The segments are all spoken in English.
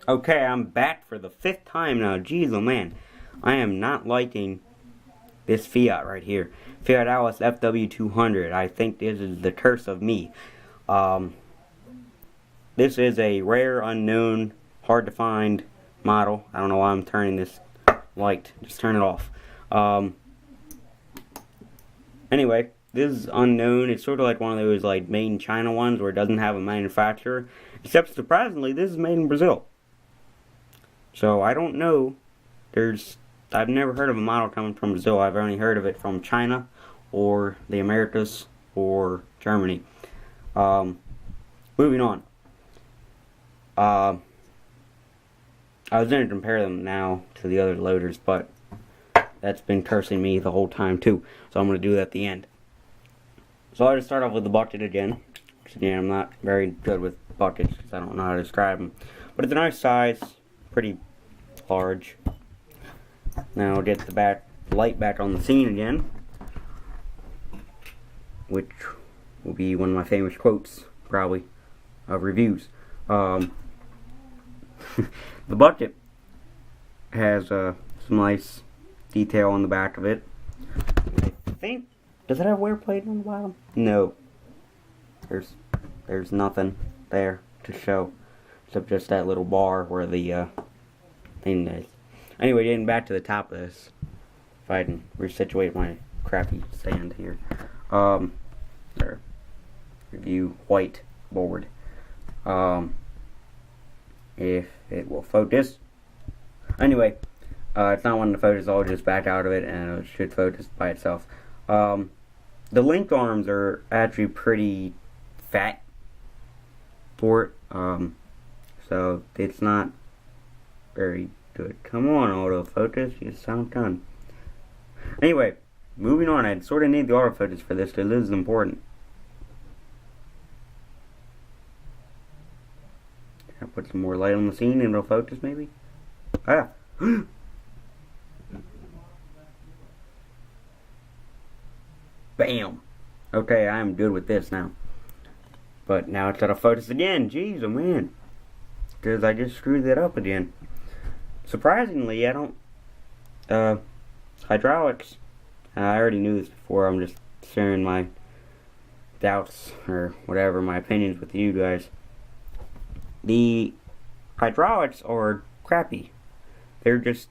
Okay, I'm back for the 5th time now. Jeez, oh man. I am not liking this Fiat right here. Fiat Allis fw200. I think this is the curse of me. This is a rare, unknown, hard to find model. I don't know why I'm turning this light. Just turn it off. Anyway, this is unknown. It's sort of like one of those like made in China ones where it doesn't have a manufacturer. Except surprisingly, this is made in Brazil. So I don't know. I've never heard of a model coming from Brazil. I've only heard of it from China or the Americas or Germany. Moving on. I was going to compare them now to the other loaders, but that's been cursing me the whole time too. So I'm going to do that at the end. So I'll just start off with the bucket again. Again, I'm not very good with buckets because I don't know how to describe them. But it's a nice size. Pretty large. Now I'll get the light back on the scene again, which will be one of my famous quotes, probably, of reviews. The bucket has some nice detail on the back of it. I think, does it have wear plate on the bottom? No. There's nothing there to show. Except just that little bar where the thing is. Anyway, getting back to the top of this. If I can resituate my crappy stand here. There. Review white board. If it will focus. Anyway, it's not wanting to focus, I'll just back out of it and it should focus by itself. The link arms are actually pretty fat for it. So it's not very good. Come on, autofocus, you sound done. Anyway, moving on. I sort of need the autofocus for this because this is important. Can I put some more light on the scene and it'll focus maybe? Ah! Bam! Okay, I'm good with this now. But now it's out of focus again. Jeez, oh man. Because I just screwed that up again. Surprisingly, I don't... hydraulics. I already knew this before. I'm just sharing my doubts, or whatever, my opinions with you guys. The hydraulics are crappy. They're just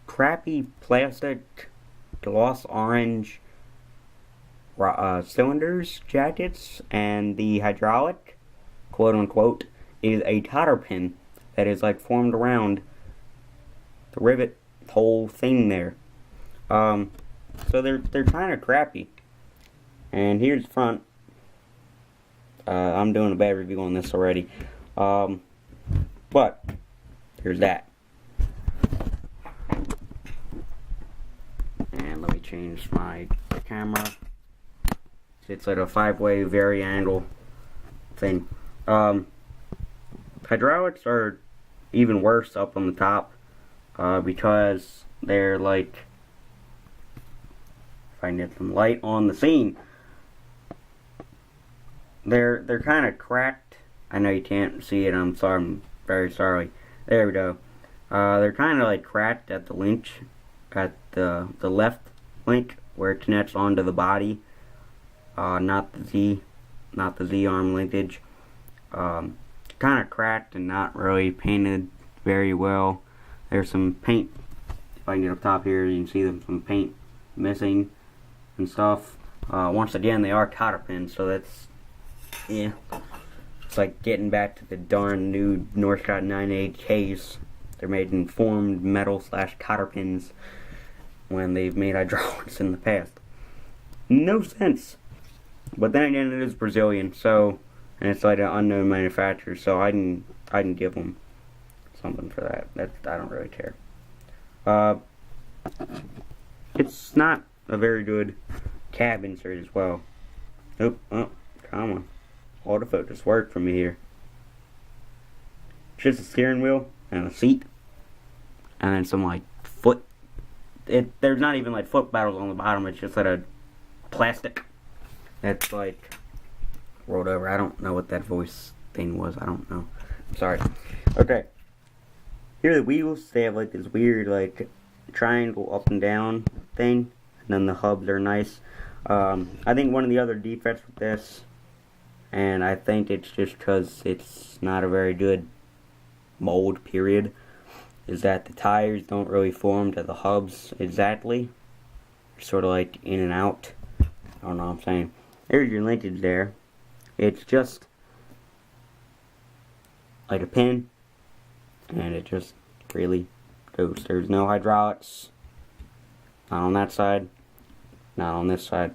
crappy plastic, gloss orange cylinders, jackets, and the hydraulic, quote unquote, is a cotter pin that is like formed around the rivet whole thing there. So they're kind of crappy. And here's the front. I'm doing a bad review on this already. But here's that. And let me change my camera. It's like a 5-way vari-angle thing. Hydraulics are even worse up on the top because they're like, if I can get some light on the scene, they're kind of cracked. I know you can't see it. I'm sorry. I'm very sorry. There we go. They're kind of like cracked at the link, at the left link where it connects onto the body. Not the Z arm linkage. Kind of cracked and not really painted very well. There's some paint. If I can get up top here, you can see some paint missing and stuff. Once again, they are cotter pins, so that's, yeah. It's like getting back to the darn new Northcott 98Ks. They're made in formed metal / cotter pins when they've made hydraulics in the past. No sense. But then again, it is Brazilian, so, and it's like an unknown manufacturer, so I can give them something for that. I don't really care. It's not a very good cab insert as well. Oh, come on. Autofocus work for me here. Just a steering wheel and a seat, and then some like foot. There's not even like foot pedals on the bottom. It's just like a plastic. That's like rolled over. I don't know what that voice thing was. I don't know. Sorry. Okay. Here are the wheels. They have like this weird like triangle up and down thing, and then the hubs are nice. I think one of the other defects with this, and I think it's just because it's not a very good mold, period, is that the tires don't really form to the hubs exactly. Sort of like in and out. I don't know what I'm saying. There's your linkage there. It's just like a pin, and it just really goes. There's no hydraulics. Not on that side. Not on this side.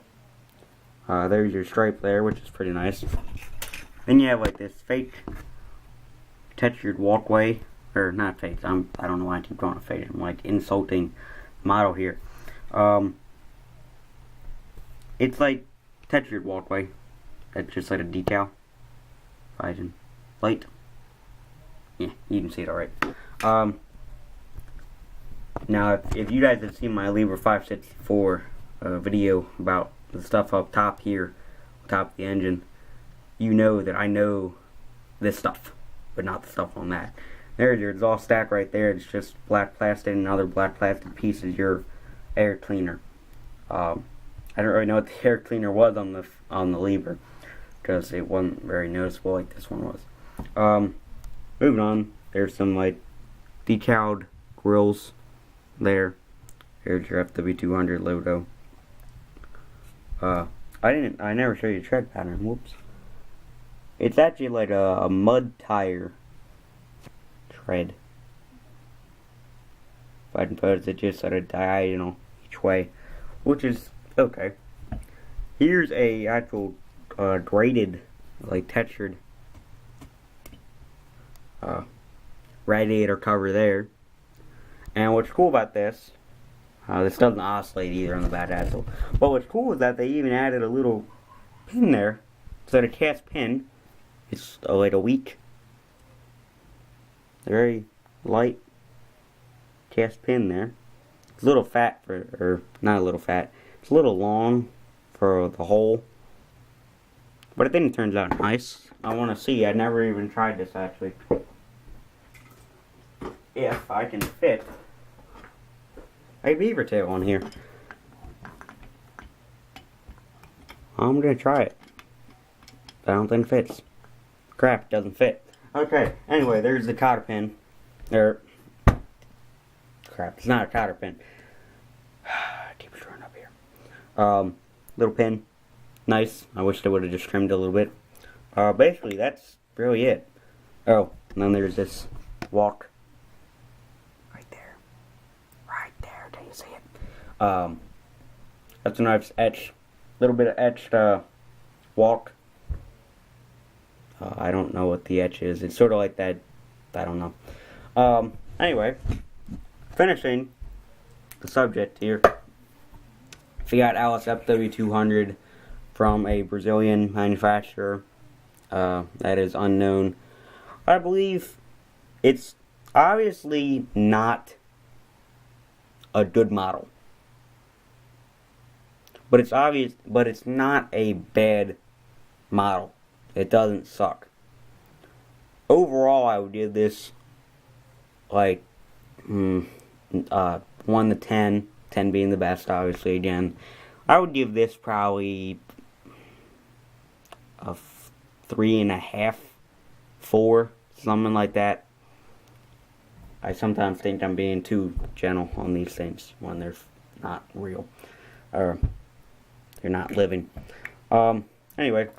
There's your stripe there, which is pretty nice. Then you have like this fake textured walkway, or not fake. I don't know why I keep calling it fake. I'm like insulting model here. It's like textured walkway. That's just like a decal. If I can light. Yeah, you can see it alright. Now, if you guys have seen my fw200 video about the stuff up top here, top of the engine, you know that I know this stuff, but not the stuff on that. There's your exhaust stack right there. It's just black plastic, and another black plastic piece is your air cleaner. I don't really know what the air cleaner was on the lever, because it wasn't very noticeable like this one was. Moving on, there's some like decaled grills there. Here's your fw200 logo. I never showed you the tread pattern. Whoops. It's actually like a mud tire tread. If I can put it just at a diagonal each way, which is okay. Here's a actual graded, like textured radiator cover there. And what's cool about this, this doesn't oscillate either on the back axle, but what's cool is that they even added a little pin there. So the cast pin, it's like a weak, very light cast pin there. It's a little fat for, or not a little fat, it's a little long for the hole, but I think it turns out nice. I want to see. I never even tried this actually. If I can fit a beaver tail on here, I'm gonna try it. I don't think it fits. Crap, it doesn't fit. Okay, anyway, there's the cotter pin. Crap, it's not a cotter pin. Keep it turned up here. Little pin. Nice. I wish they would have just trimmed it a little bit. Basically, that's really it. Oh, and then there's this walk. Can you see it? That's a nice etched, little bit of etched walk. I don't know what the etch is. It's sort of like that. I don't know. Anyway, finishing the subject here. Fiat Allis fw200 from a Brazilian manufacturer that is unknown. I believe it's obviously not a good model, but it's obvious, but it's not a bad model. It doesn't suck. Overall, I would give this like 1 to 10, 10 being the best, obviously. Again, I would give this probably a 3.5, 4, something like that. I sometimes think I'm being too gentle on these things when they're not real, or they're not living. Anyway,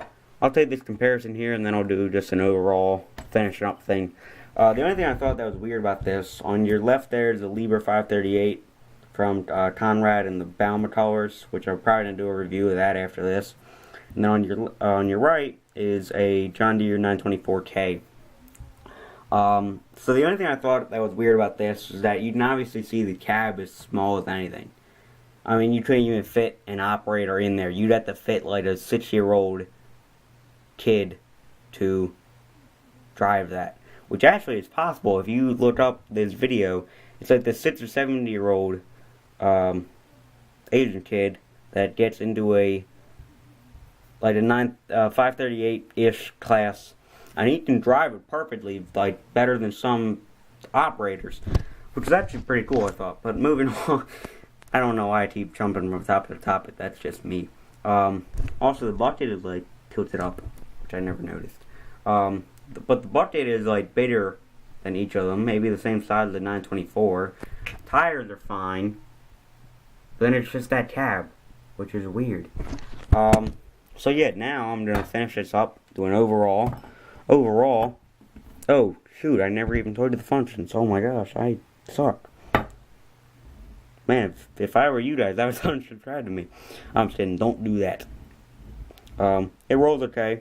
I'll take this comparison here, and then I'll do just an overall finishing up thing. The only thing I thought that was weird about this, on your left there is a Liebherr 538 from Conrad in the Bauma colors, which I'm probably going to do a review of that after this. And then on your right is a John Deere 924K. So the only thing I thought that was weird about this is that you can obviously see the cab is small as anything. I mean, you couldn't even fit an operator in there. You'd have to fit like a 6-year-old kid to drive that. Which actually is possible. If you look up this video, it's like the 6 or 7-year-old Asian kid that gets into a 538-ish class, and he can drive it perfectly, like better than some operators, which is actually pretty cool, I thought. But moving on, I don't know why I keep jumping from topic to topic. That's just me. Also, the bucket is like tilted up, which I never noticed. But the bucket is like bigger than each of them, maybe the same size as the 924. Tires are fine. Then it's just that cab, which is weird. So yeah, now I'm gonna finish this up, do an overall. Oh shoot, I never even told you the functions. Oh my gosh, I suck. Man, if I were you guys, that was unsubscribe to me. I'm saying, don't do that. It rolls okay,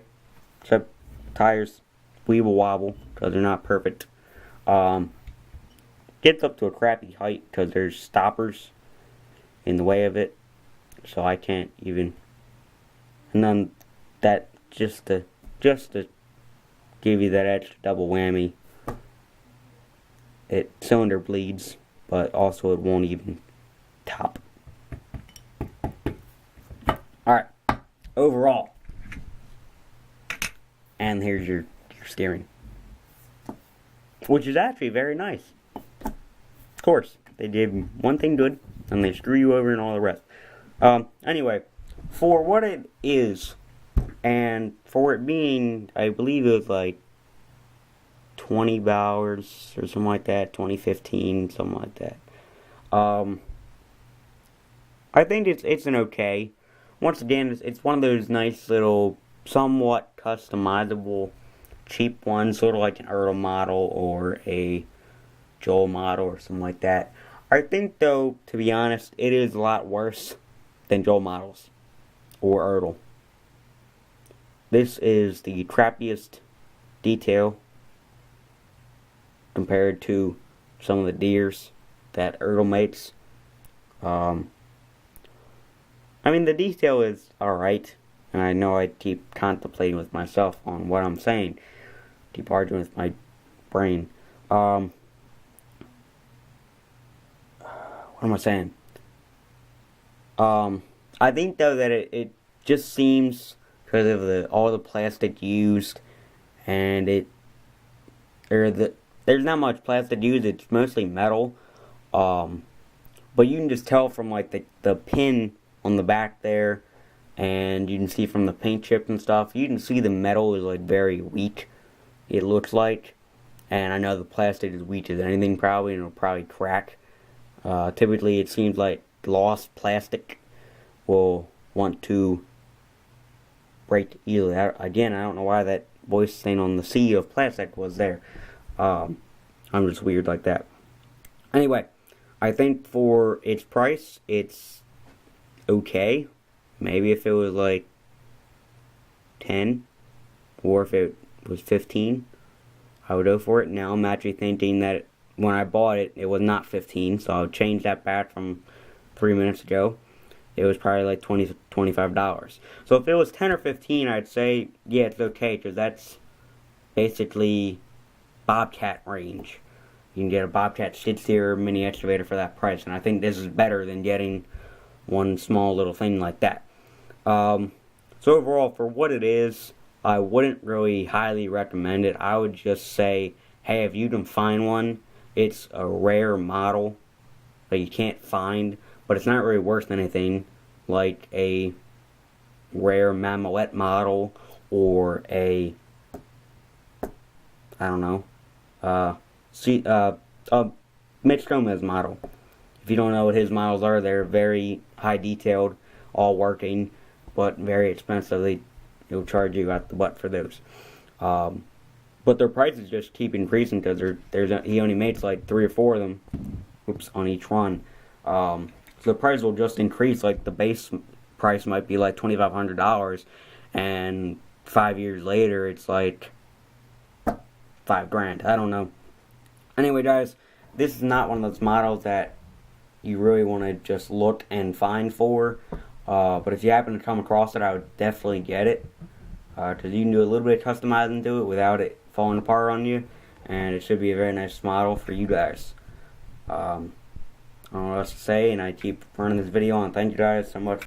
except tires weeble wobble because they're not perfect. Gets up to a crappy height because there's stoppers in the way of it, so I can't even. And then that just to give you that extra double whammy. It cylinder bleeds, but also it won't even top. Alright, overall. And here's your steering, which is actually very nice. Of course, they did one thing good, and they screw you over and all the rest. Anyway, for what it is, and for it being, I believe it was like $20 or something like that, 2015, something like that. I think it's an okay. Once again, it's one of those nice little, somewhat customizable, cheap ones, sort of like an Ertl model or a Joel model or something like that. I think, though, to be honest, it is a lot worse than Joel models or Ertl. This is the crappiest detail compared to some of the deers that Ertl makes. I mean, the detail is alright, and I know I keep contemplating with myself on what I'm saying. Keep arguing with my brain. What am I saying? I think, though, that it just seems, because of all the plastic used, and there's not much plastic used, it's mostly metal, but you can just tell from, like, the pin on the back there, and you can see from the paint chip and stuff, you can see the metal is, like, very weak, it looks like, and I know the plastic is weak as anything, probably, and it'll probably crack. Typically, it seems like gloss plastic will want to break easily. Again, I don't know why that voice saying on the sea of plastic was there. I'm just weird like that. Anyway, I think for its price, it's okay. Maybe if it was like 10, or if it was 15, I would go for it. Now I'm actually thinking that when I bought it, it was not 15, so I would change that back from 3 minutes ago. It was probably like $20 to $25. So if it was 10 or 15, I'd say, yeah, it's okay, because that's basically Bobcat range. You can get a Bobcat skid steer mini excavator for that price, and I think this is better than getting one small little thing like that. So overall, for what it is, I wouldn't really highly recommend it. I would just say, hey, if you can find one, it's a rare model that you can't find, but it's not really worth anything, like a rare Mammalette model, or a, I don't know, Mitch Gomez model. If you don't know what his models are, they're very high detailed, all working, but very expensive. They'll charge you out the butt for those. But their prices just keep increasing because he only makes like 3 or 4 of them, on each one. So the price will just increase. Like the base price might be like $2,500, and 5 years later it's like $5,000. I don't know. Anyway, guys, this is not one of those models that you really want to just look and find for. But if you happen to come across it, I would definitely get it. Because you can do a little bit of customizing to it without it falling apart on you. And it should be a very nice model for you guys. I don't know what else to say, and I keep running this video on. Thank you guys so much.